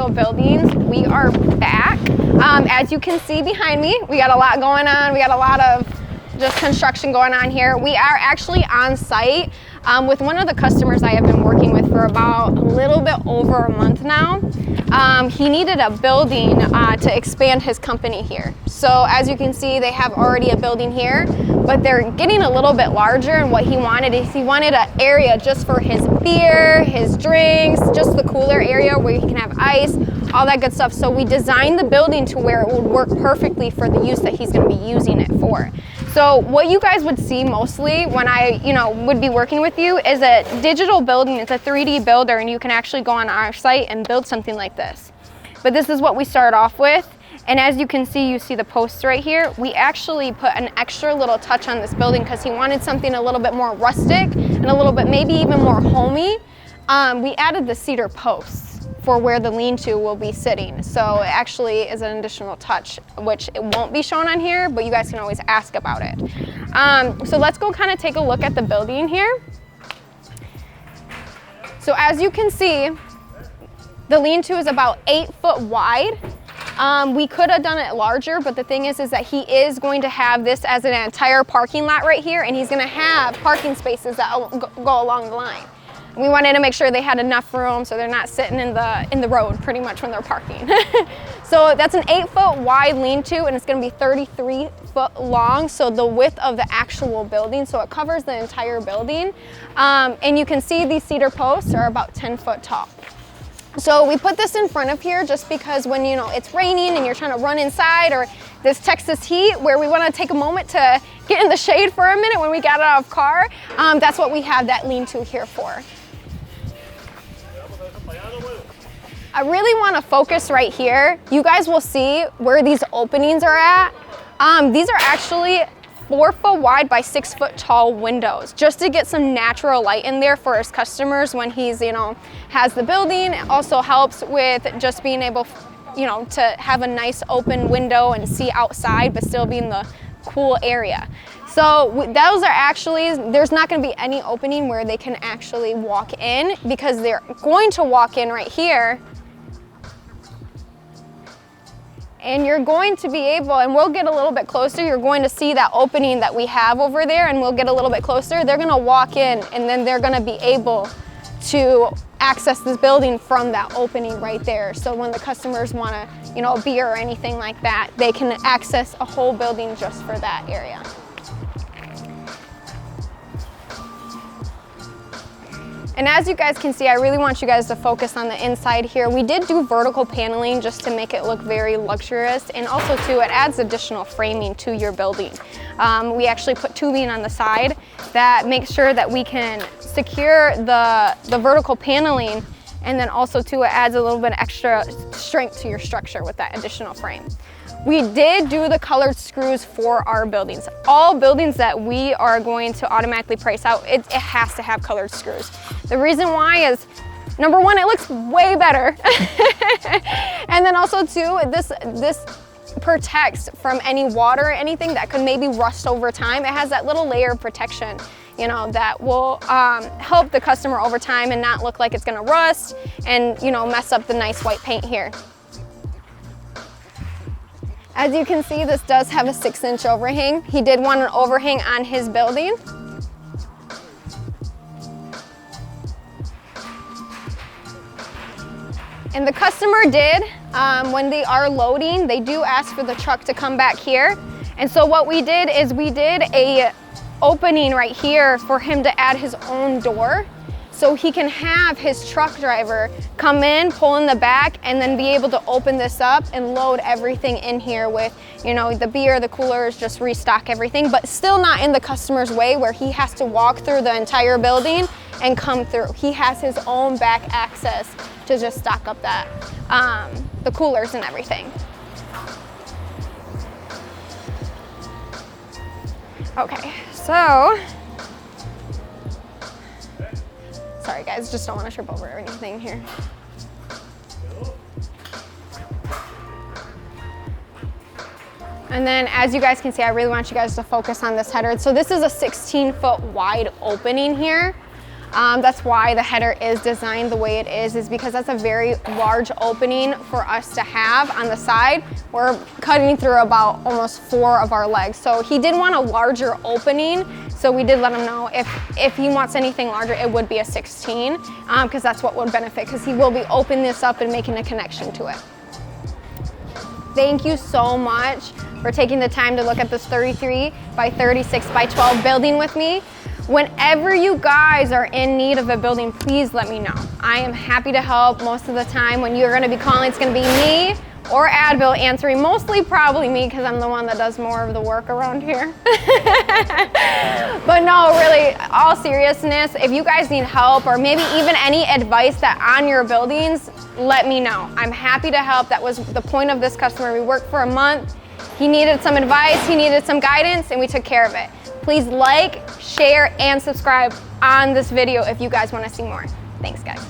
digital buildings, we are back. As you can see behind me, we got a lot going on. We got a lot of just construction going on here. We are actually on site with one of the customers I have been working with for about a little bit over a month now. He needed a building to expand his company here. So as you can see, they have already a building here, but they're getting a little bit larger, and what he wanted is he wanted an area just for his beer, his drinks, just the cooler area where he can have ice, all that good stuff. So we designed the building to where it would work perfectly for the use that he's going to be using it for. So what you guys would see mostly when I, would be working with you is a digital building. It's a 3D builder, and you can actually go on our site and build something like this. But this is what we start off with. And as you can see, you see the posts right here. We actually put an extra little touch on this building because he wanted something a little bit more rustic and a little bit maybe even more homey. We added the cedar posts for where the lean-to will be sitting. So it actually is an additional touch, which it won't be shown on here, but you guys can always ask about it. So let's go kind of take a look at the building here. So as you can see, the lean-to is about 8 foot wide. We could have done it larger, but the thing is that he is going to have this as an entire parking lot right here, and he's gonna have parking spaces that go along the line. We wanted to make sure they had enough room so they're not sitting in the road pretty much when they're parking. So that's an 8 foot wide lean-to, and it's gonna be 33 foot long, so the width of the actual building, so it covers the entire building. And you can see these cedar posts are about 10 foot tall. So we put this in front of here just because when it's raining and you're trying to run inside, or this Texas heat where we want to take a moment to get in the shade for a minute when we got out of car, that's what we have that lean-to here for. I really want to focus right here. You guys will see where these openings are at. These are actually 4 foot wide by 6 foot tall windows, just to get some natural light in there for his customers when he's, has the building. It also helps with just being able, to have a nice open window and see outside, but still be in the cool area. So those are actually, there's not going to be any opening where they can actually walk in, because they're going to walk in right here. And you're going to be able, and we'll get a little bit closer, you're going to see that opening that we have over there, and we'll get a little bit closer. They're gonna walk in, and then they're gonna be able to access this building from that opening right there. So when the customers want a beer or anything like that, they can access a whole building just for that area. And as you guys can see, I really want you guys to focus on the inside here. We did do vertical paneling just to make it look very luxurious, and also too, it adds additional framing to your building. We actually put tubing on the side that makes sure that we can secure the vertical paneling, and then also too, it adds a little bit extra strength to your structure with that additional frame. We did do the colored screws for our buildings. All buildings that we are going to automatically price out, it has to have colored screws. The reason why is, number one, it looks way better. And then also too, this protects from any water or anything that could maybe rust over time. It has that little layer of protection, that will help the customer over time and not look like it's gonna rust and, mess up the nice white paint here. As you can see, this does have a 6-inch overhang. He did want an overhang on his building. And the customer did, when they are loading, they do ask for the truck to come back here. And so what we did is we did a opening right here for him to add his own door, so he can have his truck driver come in, pull in the back, and then be able to open this up and load everything in here with, the beer, the coolers, just restock everything, but still not in the customer's way where he has to walk through the entire building and come through. He has his own back access to just stock up that, the coolers and everything. Okay, so, sorry guys, just don't want to trip over anything here. And then as you guys can see, I really want you guys to focus on this header. So this is a 16 foot wide opening here. That's why the header is designed the way it is because that's a very large opening for us to have on the side. We're cutting through about almost 4 of our legs. So he did want a larger opening, so we did let him know if he wants anything larger, it would be a 16, because that's what would benefit, because he will be opening this up and making a connection to it. Thank you so much for taking the time to look at this 33 by 36 by 12 building with me. Whenever you guys are in need of a building, please let me know. I am happy to help. Most of the time when you're gonna be calling, it's gonna be me or Advil answering, mostly probably me because I'm the one that does more of the work around here. But no, really, all seriousness, if you guys need help or maybe even any advice that on your buildings, let me know. I'm happy to help. That was the point of this customer. We worked for a month. He needed some advice, he needed some guidance, and we took care of it. Please like, share, and subscribe on this video if you guys want to see more. Thanks, guys.